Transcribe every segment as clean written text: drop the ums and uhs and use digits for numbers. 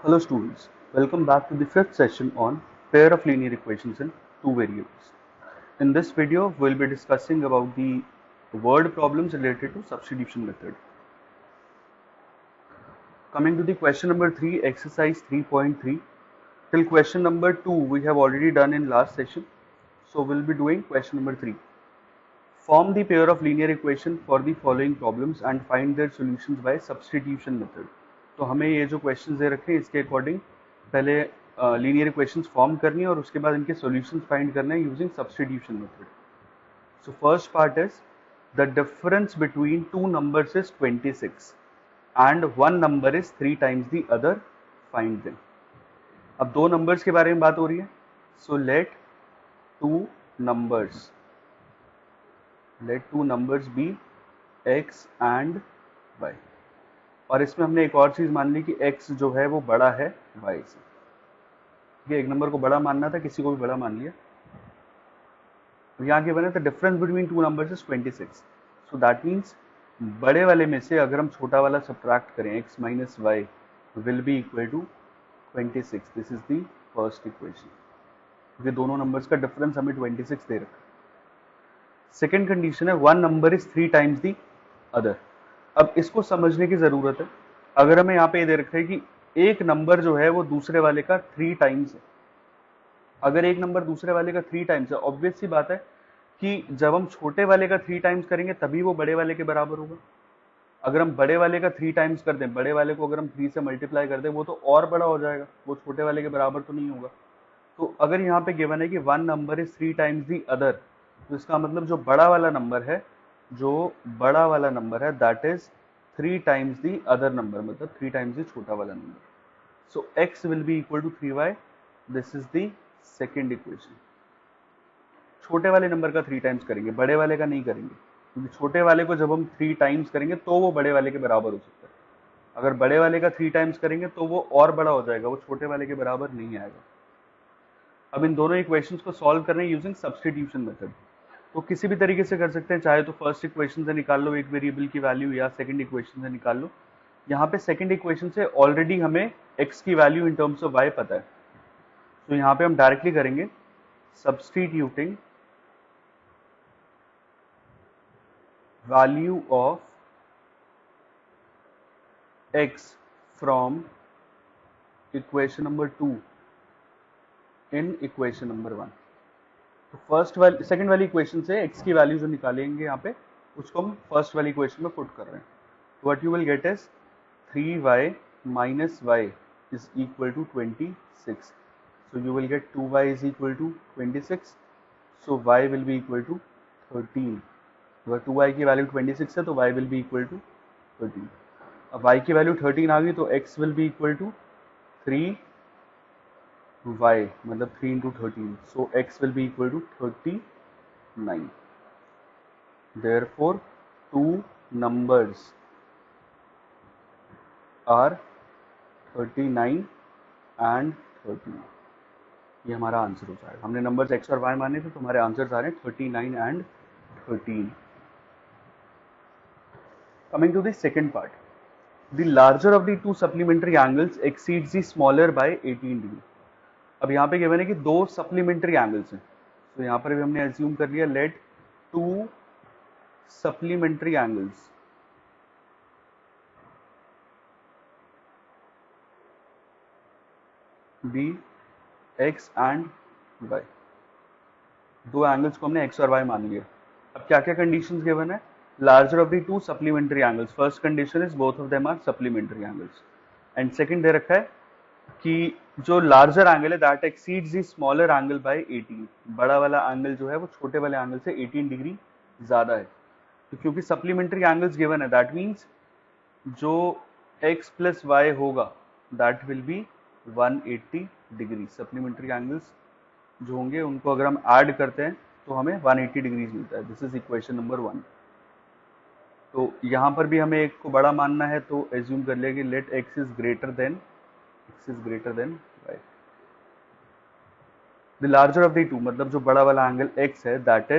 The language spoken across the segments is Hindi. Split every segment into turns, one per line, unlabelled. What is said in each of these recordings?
Hello students, welcome back to the fifth session on pair of linear equations in two variables. In this video, we'll be discussing about the word problems related to substitution method. Coming to the question number 3, exercise 3.3. Till question number 2, we have already done in last session. So we'll be doing question number 3. Form the pair of linear equation for the following problems and find their solutions by substitution method. तो हमें ये जो क्वेश्चंस दे रखे हैं इसके अकॉर्डिंग पहले लीनियर इक्वेशंस फॉर्म करनी है और उसके बाद इनके सॉल्यूशंस फाइंड करने हैं using substitution method. So first part is the difference between two numbers is 26 and one number is 3 times the other, find them. अब दो नंबर्स के बारे में बात हो रही है. So let two numbers be x and y. और इसमें हमने एक और चीज मान ली कि x जो है वो बड़ा है y से. ये एक नंबर को बड़ा मानना था, किसी को भी बड़ा मान लिया. यहाँ के बने the difference between two numbers is 26. So that means बड़े वाले में से अगर हम छोटा वाला सब्ट्रैक्ट करें x minus y will be equal to 26. This is the first equation. ये दोनों नंबर्स का डिफरेंस हमें 26 दे रखा है. सेकेंड कंडीशन है one number is 3 times the other. अब इसको समझने की जरूरत है. अगर हमें यहाँ पे ये दे रखा है कि एक नंबर जो है वो दूसरे वाले का 3 टाइम्स है. अगर एक नंबर दूसरे वाले का 3 टाइम्स है, ऑब्वियस सी बात है कि जब हम छोटे वाले का 3 टाइम्स करेंगे तभी वो बड़े वाले के बराबर होगा. अगर हम बड़े वाले का 3 टाइम्स कर दें, बड़े वाले को अगर हम 3 से मल्टीप्लाई कर दें, वो तो और बड़ा हो जाएगा, वो छोटे वाले के बराबर तो नहीं होगा. तो अगर यहाँ पे गिवन है कि one number is 3 times the other, तो इसका मतलब जो बड़ा वाला नंबर है that is 3 times the other number, मतलब 3 टाइम्स दी छोटा वाला number. So x will be equal to 3y. This is the second equation. छोटे वाले नंबर का 3 टाइम्स करेंगे, बड़े वाले का नहीं करेंगे, क्योंकि छोटे वाले को जब हम 3 टाइम्स करेंगे तो वो बड़े वाले के बराबर हो सकता है. अगर बड़े वाले का 3 टाइम्स करेंगे तो वो और बड़ा हो जाएगा, वो छोटे वाले के बराबर नहीं आएगा. अब इन दोनों इक्वेशंस को सॉल्व करना है यूजिंग सब्स्टिट्यूशन मेथड. तो किसी भी तरीके से कर सकते हैं, चाहे तो फर्स्ट इक्वेशन से निकाल लो एक वेरिएबल की वैल्यू, या सेकंड इक्वेशन से निकाल लो. यहाँ पे सेकंड इक्वेशन से ऑलरेडी हमें x की value in terms of y पता है. तो यहाँ पे हम डायरेक्टली करेंगे substituting value of x from equation number 2 in equation number 1. तो सेकंड वाली इक्वेशन से x की वैल्यू जो निकालेंगे यहाँ पे, उसको हम फर्स्ट वाली इक्वेशन में पुट कर रहे हैं. What you will gate is 3y minus y is equal to 26. So you will get 2y is equal to 26. So y will be equal to 13. अगर 2y की वैल्यू 26 है तो y will be equal to 13. अब y की वैल्यू 13 आ गई तो x will be equal to 3y, मतलब 3 into 13. So x will be equal to 39. Therefore, two numbers are 39 and 13. ये हमारा आंसर हो जाएगा. हमने नंबर्स x और y माने थे तो हमारे आंसर्स आ रहे हैं 39 and 13. Coming to the second part, the larger of the two supplementary angles exceeds the smaller by 18 degree. अब यहाँ पे गिवन है कि दो सप्लीमेंट्री एंगल्स हैं. तो यहाँ पर भी हमने एज्यूम कर लिया let two supplementary angles be x and y. दो एंगल्स को हमने x और y मान लिया. अब क्या क्या कंडीशंस गिवन है? Larger of the two supplementary angles. First condition is both of them are supplementary angles. And second दे रखा है कि जो लार्जर एंगल है that exceeds the smaller angle by 18. बड़ा वाला एंगल जो है वो छोटे वाले एंगल से 18 डिग्री ज्यादा है. तो क्योंकि सप्लीमेंट्री एंगल्स गिवन है, दैट मीन्स जो x प्लस वाई होगा that will B 180 degree. Supplementary angles जो होंगे उनको अगर हम ऐड करते हैं तो हमें 180 डिग्रीज मिलता है. This is equation number 1. तो यहाँ पर भी हमें एक को बड़ा मानना है तो एज्यूम कर लिया कि let x is greater than y. The larger of the two, मतलब जो बड़ा वाला एंगल x है that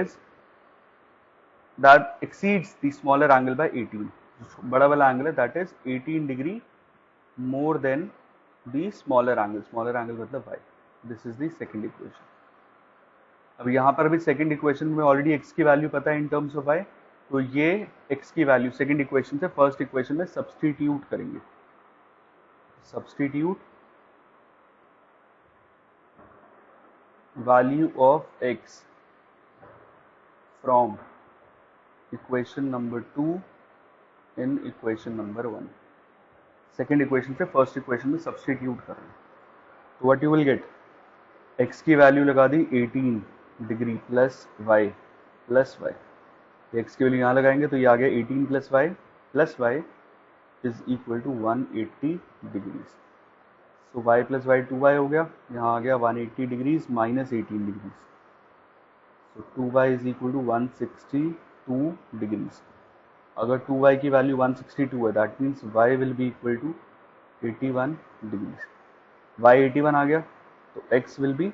exceeds the smaller angle by 18. जो बड़ा वाला एंगल है that is 18 degree more than the smaller angle मतलब y. This is the second equation. अब यहाँ पर भी सेकंड इक्वेशन में ऑलरेडी x की वैल्यू पता है इन टर्म्स ऑफ y, तो ये x की वैल्यू सेकंड इक्वेशन से फर्स्ट इक्वेशन में सब्सटीट्यूट करेंगे. Substitute value of x from equation number 2 in equation number 1. Second equation से फर्स्ट इक्वेशन में सब्सटीट्यूट कर रहे हैं. तो what you will get, x की वैल्यू लगा दी 18 degree plus y plus y. x की वैल्यू यहाँ लगाएंगे तो ये आ गया 18 plus y is equal to 180 degrees. So y plus y 2y हो गया, यहाँ आ गया 180 degrees minus 18 degrees. So 2y is equal to 162 degrees. अगर 2y की वैल्यू 162 है, that means y will be equal to 81 degrees. y 81 आ गया तो x will be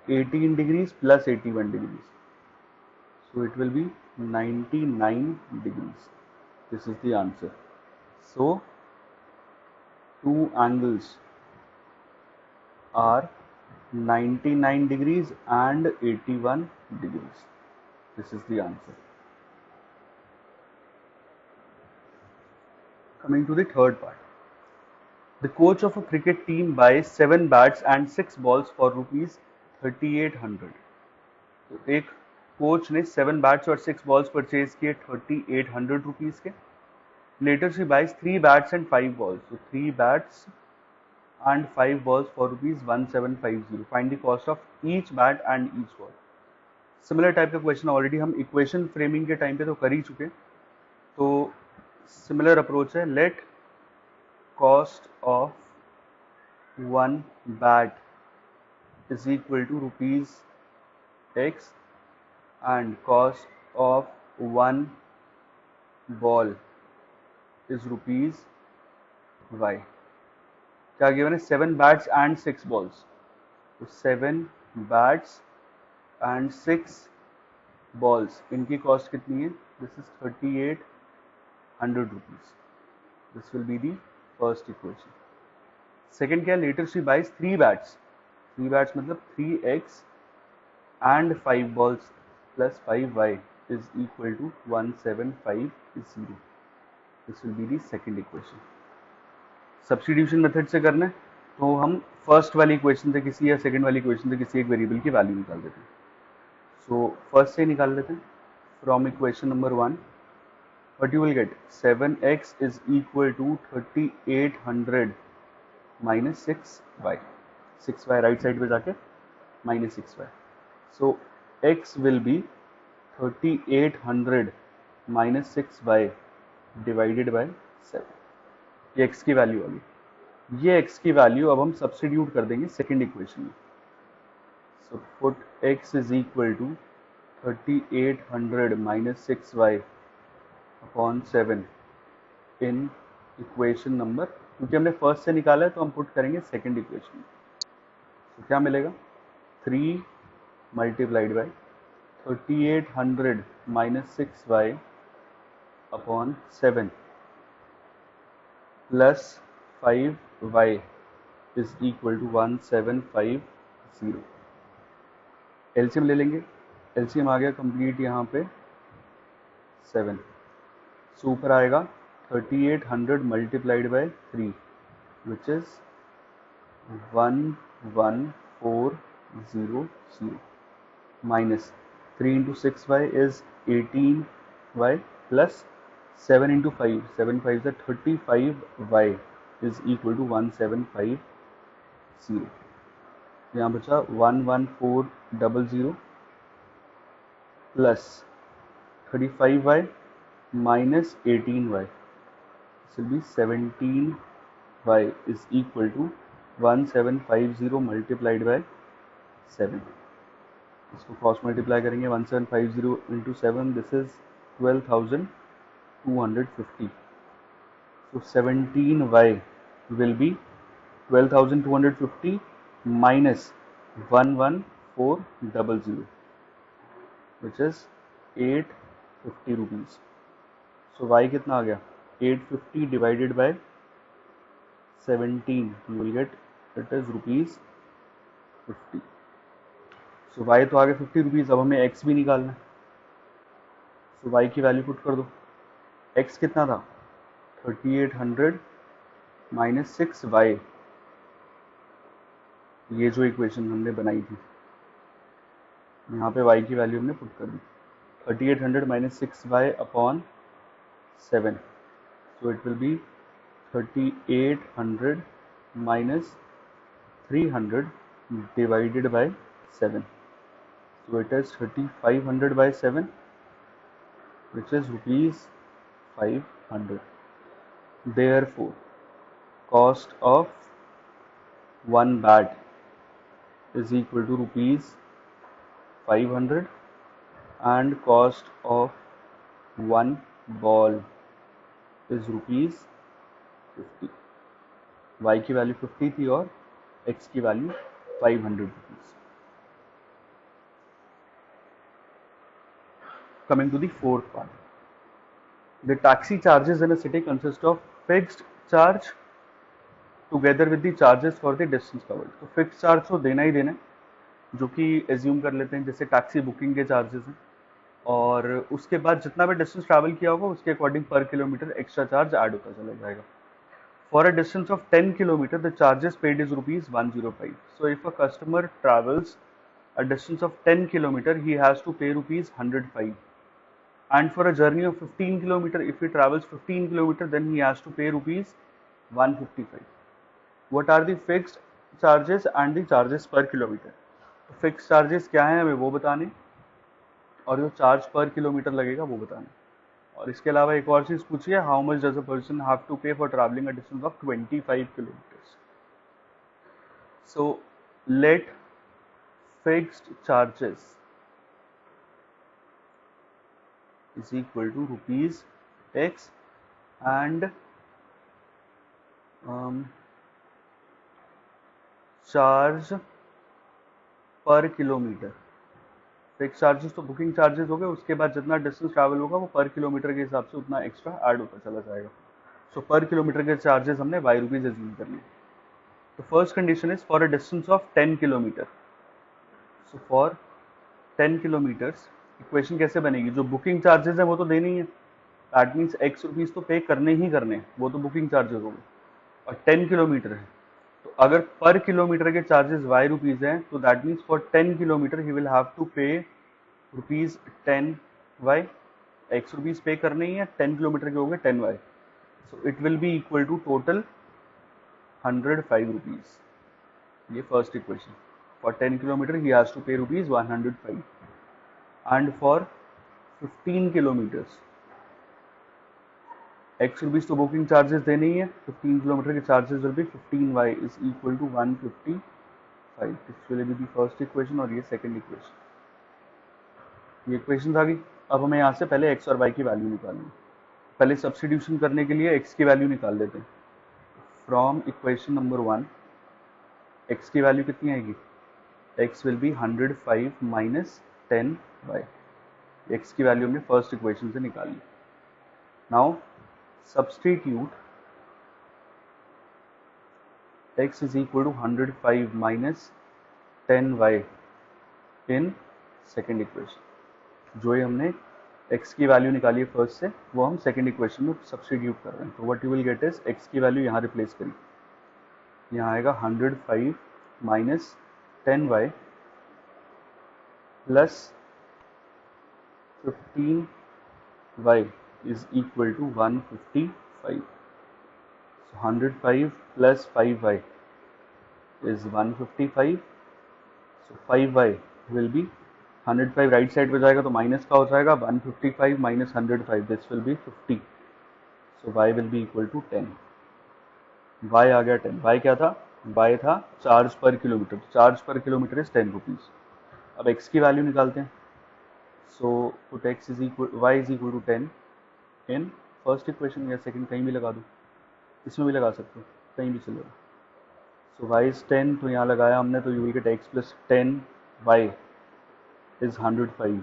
18 degrees plus 81 degrees. So it will be 99 degrees. This is the answer. So two angles are 99 degrees and 81 degrees. This is the answer. Coming to the third part. The coach of a cricket team buys 7 bats and 6 balls for rupees 3800. तो एक कोच ने 7 बैट्स और 6 बॉल्स परचेज किए 3800 रुपीज के. Later she buys 3 bats and 5 balls. So 3 bats and 5 balls for rupees 1750. Find the cost of each bat and each ball. Similar type का क्वेश्चन ऑलरेडी हम इक्वेशन फ्रेमिंग के टाइम पे तो कर ही चुके. तो सिमिलर अप्रोच है. Let cost of one bat is equal to rupees x and cost of one ball is rupees y. क्या गिवन है, 7 बैट्स एंड 6 बॉल्स. तो 7 बैट्स एंड 6 बॉल्स, इनकी कॉस्ट कितनी है, this is 3800 rupees. This will be the first equation. Second क्या, later she buys 3 bats. 3 bats मतलब 3x and 5 balls plus 5y is equal to 1750. This will be the second equation. Substitution method से करना है तो हम फर्स्ट वाली इक्वेशन से किसी या सेकंड वाली इक्वेशन से किसी एक वेरिएबल की वैल्यू निकाल देते हैं. सो फर्स्ट से निकाल लेते हैं. From equation number 1 what you will get, 7x is equal to 3800 minus 6y. 6y right side पे जाके minus 6y. So x will be 3800 minus 6y divided by 7. ये x की वैल्यू आ गई. ये x की वैल्यू अब हम सब्स्टिट्यूट कर देंगे सेकेंड इक्वेशन में. So put x is equal to 3800 minus 6y upon 7 in equation number, क्योंकि हमने फर्स्ट से निकाला है तो हम पुट करेंगे सेकेंड इक्वेशन में. तो क्या मिलेगा, 3 multiplied by 3800 minus 6y upon 7 plus 5y is equal to 1750. LCM ले लेंगे. एलसीएम आ गया कंप्लीट यहाँ पे 7. सो ऊपर आएगा 3800 multiplied by 3 which is 11400 minus 3 into 6y is 18y plus 7 into 5, 7 5 35y is equal to 1750. यहाँ बचा 11400 plus 35y minus 18y. This will be 17y is equal to 1750 multiplied by 7. इसको क्रॉस मल्टीप्लाई करेंगे 1750 into 7. This is 12,250. So 17y will be 12,250 minus 11400 which is 850 rupees. So y कितना आ गया, 850 divided by 17, you will get it is rupees 50. So y तो आगे 50 रुपीज़, अब हमें x भी निकालना है। सो y की वैल्यू पुट कर दो। x कितना था? 3800 माइनस 6y, ये जो इक्वेशन हमने बनाई थी, यहाँ पे y की वैल्यू हमने पुट कर दी। 3800 minus 6y upon 7, so it will be 3800 minus 300 divided by 7, so it is 3500 by 7, which is rupees 500. Therefore cost of one bat is equal to rupees 500 and cost of one ball is rupees 50. y की वैल्यू 50 थी और x की value 500 rupees. Coming to the fourth part, the taxi charges in a city consist of fixed charge together with the charges for the distance covered. तो fixed charge तो देना ही देना है, जो कि एज्यूम कर लेते हैं जैसे टैक्सी बुकिंग के चार्जेस हैं, और उसके बाद जितना भी डिस्टेंस ट्रैवल किया होगा उसके अकॉर्डिंग पर किलोमीटर एक्स्ट्रा चार्ज ऐड होता चला जाएगा। For a distance of 10 km, the charges paid is rupees 105. So if a customer travels a distance of 10 km, he has to pay rupees 105. And for a journey of 15 km, if he travels 15 km, then he has to pay rupees 155. What are the fixed charges and the charges per kilometer? Fixed charges क्या है हमें वो बताने, और जो चार्ज पर किलोमीटर लगेगा वो बताना। और इसके अलावा एक और चीज पूछिए, how much does a person have to pay for travelling a distance of 25 kilometres. So let fixed charges is equal to rupees x and charge पर किलोमीटर। फिक्स चार्जेस तो बुकिंग चार्जेस हो गए, उसके बाद जितना डिस्टेंस ट्रैवल होगा वो पर किलोमीटर के हिसाब से उतना एक्स्ट्रा ऐड होता चला जाएगा। सो पर किलोमीटर के चार्जेस हमने y रुपीज एज्यूम कर लिए। तो first condition is for a distance of 10 kilometre. So for 10 kilometres equation कैसे बनेगी, जो बुकिंग चार्जेस है वो तो देनी ही है, दैट मीन्स एक्स रुपीज तो पे करने ही करने, वो तो बुकिंग चार्जेस हो गए, और 10 किलोमीटर है तो अगर पर किलोमीटर के चार्जेस y रुपीज हैं तो that means for 10 kilometre he will have to pay rupees 10y, x rupees pay करने ही है, 10 किलोमीटर के हो गए 10y, so it will be equal to total 105 rupees. ये फर्स्ट इक्वेशन, फॉर 10 किलोमीटर ही has to pay rupees 105, and for 15 kilometers x rupees तो बुकिंग चार्जेस देने ही है, 15 किलोमीटर के charges will be 15y is equal to 155। This will be the first equation और ये सेकंड इक्वेशन, ये इक्वेशन आ गई। अब हमें यहाँ से पहले x और y की वैल्यू निकालनी है। पहले सब्स्टिट्यूशन करने के लिए x की वैल्यू निकाल लेते हैं। फ्रॉम इक्वेशन नंबर 1 x की वैल्यू कितनी आएगी, x will be 105 minus 10y, x की वैल्यू हमने फर्स्ट इक्वेशन से निकाली। Now substitute x is equal to 105 minus 10y in second equation. जो ये हमने x की वैल्यू निकाली है फर्स्ट से, वो हम सेकेंड इक्वेशन में सब्स्टिट्यूट कर रहे हैं। तो what you will gate is x की वैल्यू यहाँ रिप्लेस करी, यहाँ आएगा 105 minus 10y plus 15y is equal to 155. So 105 plus 5y is 155. So 5y will be 105 right side पे जाएगा तो माइनस का हो जाएगा, 155 minus 105 this will B 50. So y will be equal to 10. y आ गया 10. y क्या था, y था चार्ज पर किलोमीटर, चार्ज पर किलोमीटर इज 10 रुपीज। अब x की वैल्यू निकालते हैं। So put x is equal, y is equal to 10 in first equation या सेकंड, कहीं भी लगा दो, इसमें भी लगा सकते हो, कहीं भी चलेगा। सो y is 10 तो यहाँ लगाया हमने, तो you will get x plus 10y is 105.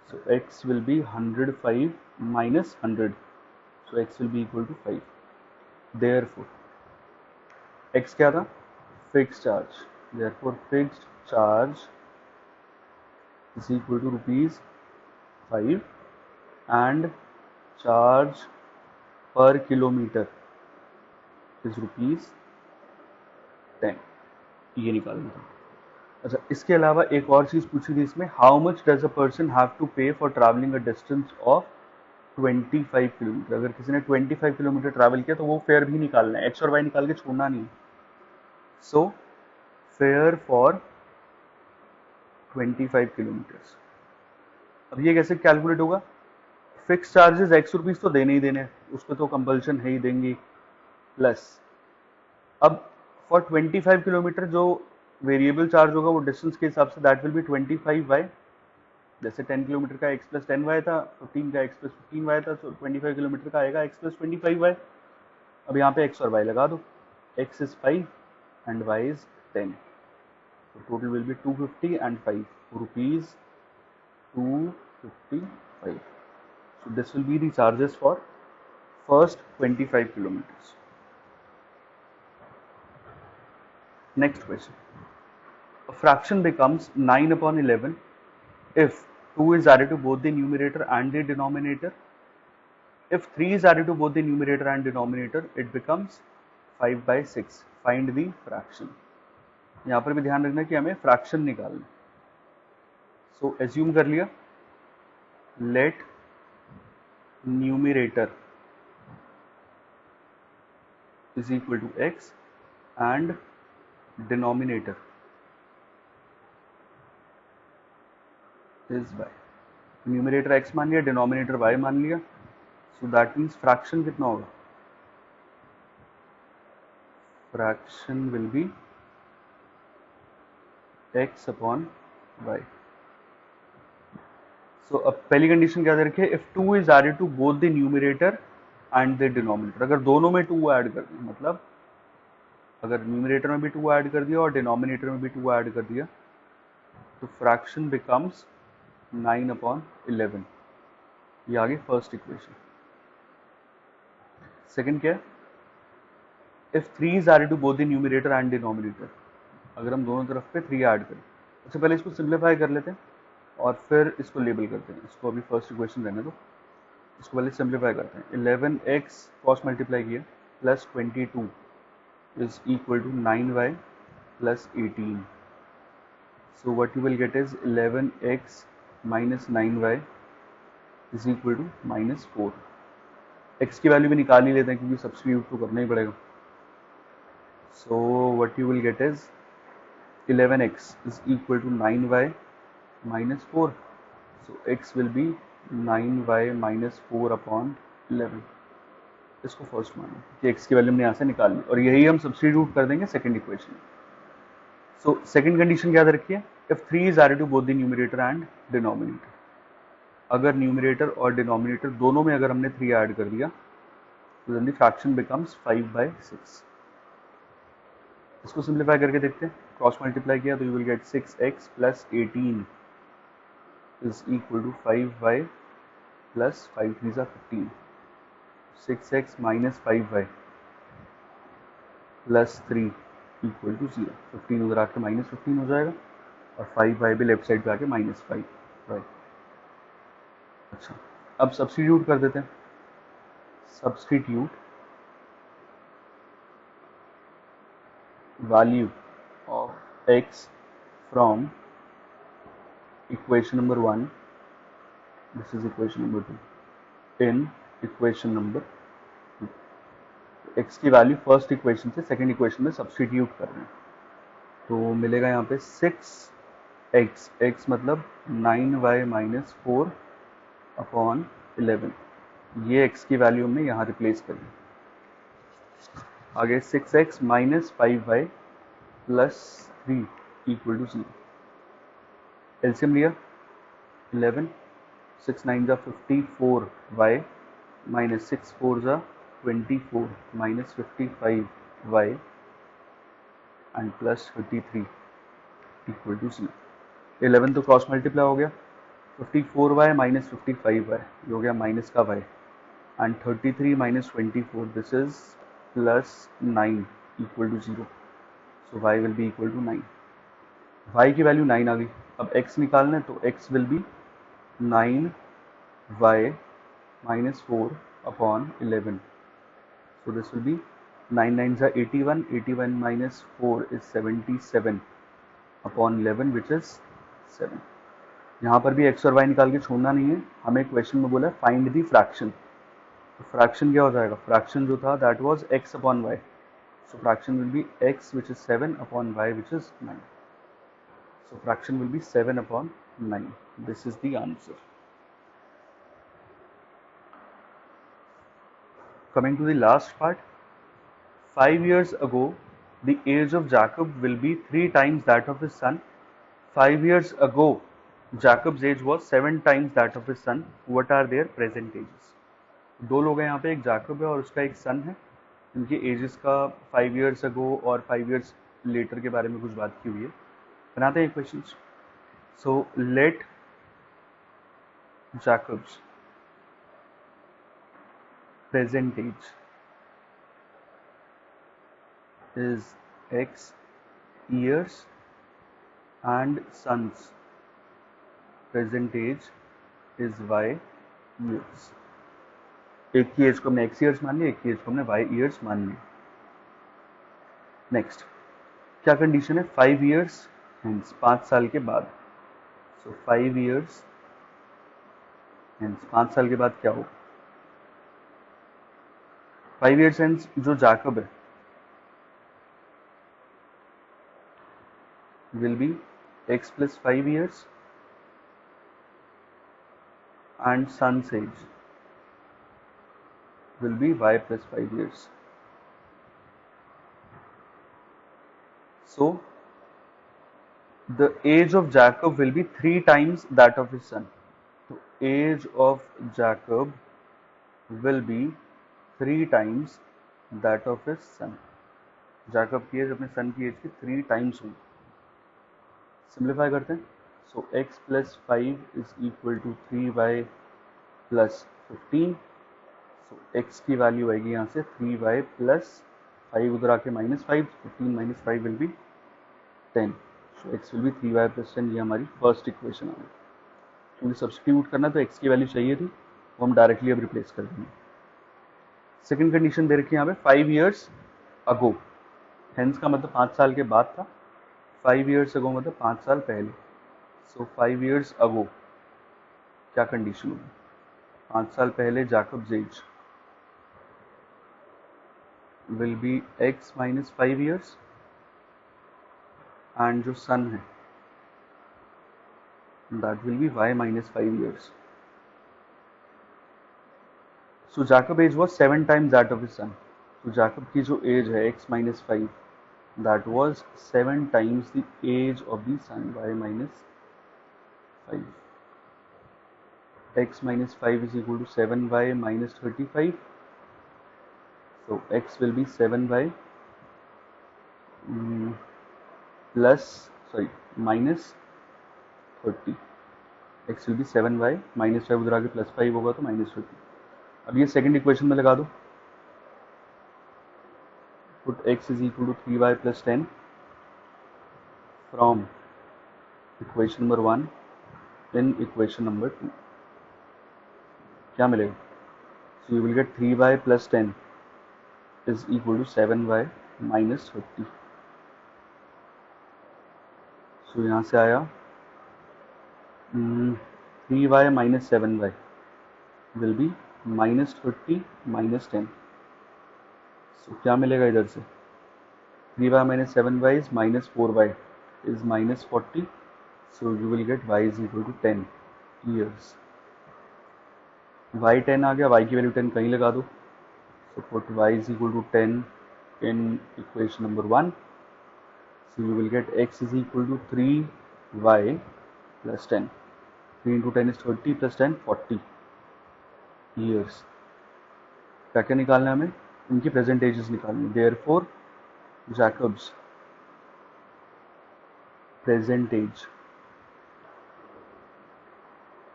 So x will be 105 minus 100. So x will be equal to 5. Therefore x क्या था, fix charge, therefore fixed charge is equal to rupees 5 and charge per kilometer is rupees 10, ये निकालना था। अच्छा, इसके अलावा एक और चीज पूछी थी इसमें, how much does a person have to pay for travelling a distance of 25 kilometre. अगर किसी ने 25 किलोमीटर ट्रैवल किया तो वो फेयर भी निकालना है, एक्स और वाई निकाल के छोड़ना नहीं। सो फेयर फॉर 25 किलोमीटर्स, अब ये कैसे कैलकुलेट होगा, फिक्स चार्जेस एक्स रुपीज तो देने ही देने, उसको तो कंपल्शन है ही, देंगे, प्लस अब फॉर 25 किलोमीटर जो वेरिएबल चार्ज होगा वो डिस्टेंस के हिसाब say that will B 25 Y, जैसे 10 किलोमीटर का x प्लस 10 वाई था, 15 का x प्लस 15 वाई था, तो 25 किलोमीटर का आएगा x प्लस 25 वाई। अब यहाँ पे x और y लगा दो, x is 5 and y is 10, so total will be 250 and 5 rupees 255. So this will be the charges for first 25 kilometers. Next question. A fraction becomes 9 upon 11 if 2 is added to both the numerator and the denominator. If 3 is added to both the numerator and denominator, it becomes 5 by 6. Find the fraction. यहाँ पर भी ध्यान रखना कि हमें फ्रैक्शन निकालना। सो एज्यूम कर लिया, let numerator is equal to x and denominator is y। Numerator x मान लिया, डिनोमिनेटर y मान लिया, सो दैट मीन्स फ्रैक्शन कितना होगा, fraction will be x upon y। So अब पहली कंडीशन क्या दे रखी है, if 2 is added to both the numerator and the denominator, अगर दोनों में 2 ऐड कर दिया, मतलब अगर न्यूमरेटर में भी 2 ऐड कर दिया और डिनोमिनेटर में भी 2 ऐड कर दिया, तो फ्रैक्शन बिकम्स 9 अपॉन 11। ये आ गई फर्स्ट इक्वेशन। सेकंड क्या है, if 3 is added to both the numerator and denominator, अगर हम दोनों तरफ पे 3 ऐड करें, सबसे पहले इसको सिंप्लीफाई कर लेते हैं और फिर इसको लेबल करते हैं, इसको अभी फर्स्ट इक्वेशन रहने दो, इसको पहले सिंप्लीफाई करते हैं। 11x क्रॉस मल्टीप्लाई किया plus 22 is equal to 9y plus 18. So what you will get is 11x minus 9y is equal to minus 4. x की वैल्यू भी निकाल ही लेते हैं क्योंकि सब्स्टिट्यूट तो करना ही पड़ेगा। So what you will get is 11x is equal to 9y minus 4. So x will be 9y minus 4 upon 11. इसको फर्स्ट मानो कि x की वैल्यू हमने यहाँ से निकाल ली और यही हम सब्स्टिट्यूट कर देंगे second equation. So second condition क्या दे रखी है, if 3 is added to both the numerator and denominator, अगर न्यूमरेटर और डिनोमिनेटर दोनों में अगर हमने 3 ऐड कर दिया तो then the fraction becomes 5 by 6। इसको सिंप्लीफाई करके देखते हैं, क्रॉस मल्टीप्लाई किया तो you will get 6x plus 18 is equal to 5y plus 5 3 जा 15, 6x minus 5y plus 3 equal to 0। 15 उधर आके माइनस 15 हो जाएगा और 5y भी लेफ्ट साइड पे आके माइनस 5y। अच्छा, अब सब्स्टिट्यूट कर देते हैं, substitute value of x from equation number 1, this is equation number 2, in equation number 2। x की वैल्यू फर्स्ट इक्वेशन से सेकंड इक्वेशन में सब्स्टिट्यूट कर रहे हैं, तो मिलेगा यहाँ पे 6x, x मतलब 9y माइनस 4 अपॉन 11, ये x की वैल्यू हमने यहाँ रिप्लेस कर दी। आगे 6x minus 5y plus 3 equal to 0। LCM लिया 11, 6 9 जा 54y माइनस 6 4 जा 24 minus 55y and plus 33 equal to 0। 11 तो क्रॉस मल्टीप्लाई हो गया, 54y माइनस 55y ये हो गया माइनस का y, and 33 minus 24 this is plus 9 equal to 0, so y will be equal to 9. y की वैल्यू 9 आ गई. अब x निकालना है तो x will be 9y minus 4 upon 11. So this will be 9 9s are 81. 81 minus 4 is 77 upon 11 which is 7. यहाँ पर भी x और y निकाल के छोड़ना नहीं है. हमें क्वेश्चन में बोला है फाइंड दी फ्रैक्शन. तो फ्रैक्शन क्या हो जाएगा? फ्रैक्शन जो था that was x upon y. So fraction will be x which is 7 upon y which is 9. So fraction will be 7 upon 9. This is the answer. Coming to the last part. 5 years ago, the age of Jacob will be 3 times that of his son. 5 years ago, Jacob's age was 7 times that of his son. What are their present ages? दो लोग हैं यहाँ पे, एक जाकब है और उसका एक सन है. इनके एजेस का 5 years ago और 5 years later के बारे में कुछ बात की हुई है. बनाते हैं question. So let Jacob's present age is x years and son's present age is y years. एक की एज को हमने x years मान लिया, एक की एज को हमने y years मान लिया. नेक्स्ट क्या कंडीशन है? 5 years हेंस 5 साल के बाद. सो 5 years हेंस 5 साल के बाद क्या होगा? 5 years हेंस जो जाकब है will be x plus 5 years and son's age will be y plus 5 years. So the age of Jacob will be 3 times that of his son. So age of Jacob will be 3 times that of his son. Jacob की एज अपने सन की एज की 3 times होगी. सिंप्लीफाई करते हैं. सो x plus 5 is equal to 3y plus 15. So x की वैल्यू आएगी यहाँ से 3y plus 5 उधर आके -5. 15 minus 5 will be 10. So x will be 3y plus 10. ये हमारी फर्स्ट इक्वेशन आ गई. क्योंकि सब्स्टिट्यूट करना तो x की वैल्यू चाहिए थी, वो हम डायरेक्टली अब रिप्लेस कर देंगे. सेकेंड कंडीशन दे रखी है यहाँ पे 5 years ago. हेंस का मतलब 5 साल के बाद था. 5 years ago मतलब 5 साल पहले. सो 5 years ago क्या कंडीशन होगी? 5 साल पहले Jacob's age will be x minus 5 years and जो सन है that will be y minus 5 years. So Jacob age was 7 times that of his son. तो जाकब की जो एज है x minus 5 that was 7 times the age of the sun, y minus 5. X minus 5 is equal to 7y minus 35. So x will be 7y minus 30. X will be 7y minus 5 उधर आगे plus 5 होगा तो minus 30. अब ये सेकंड इक्वेशन में लगा दो. Put x is equal to 3y plus 10 from equation number 1 in equation number 2. क्या मिलेगा? So you will get 3y plus 10 is equal to 7y minus 30. So यहाँ से आया 3y minus 7y will be minus 30 minus 10. So क्या मिलेगा इधर से? 3y minus 7y is minus 4y is minus 40. So you will get y is equal to 10 years. y 10 आ गया, y की वैल्यू 10 कहीं लगा दो. So put y is equal to 10 in equation number 1. So you will get x is equal to 3y plus 10. 3 into 10 is 30 plus 10 40 years. क्या क्या निकालना है हमें? इनकी प्रेजेंट एजेस निकालनी. Therefore Jacob's present age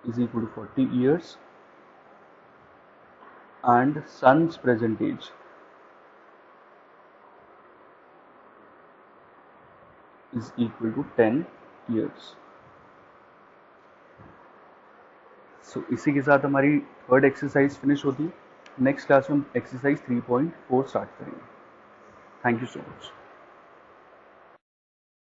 is equal to 40 years and son's present age is equal to 10 years. So इसी के साथ हमारी थर्ड एक्सरसाइज फिनिश होती है। नेक्स्ट क्लास में हम एक्सरसाइज 3.4 स्टार्ट करेंगे। Thank you so much.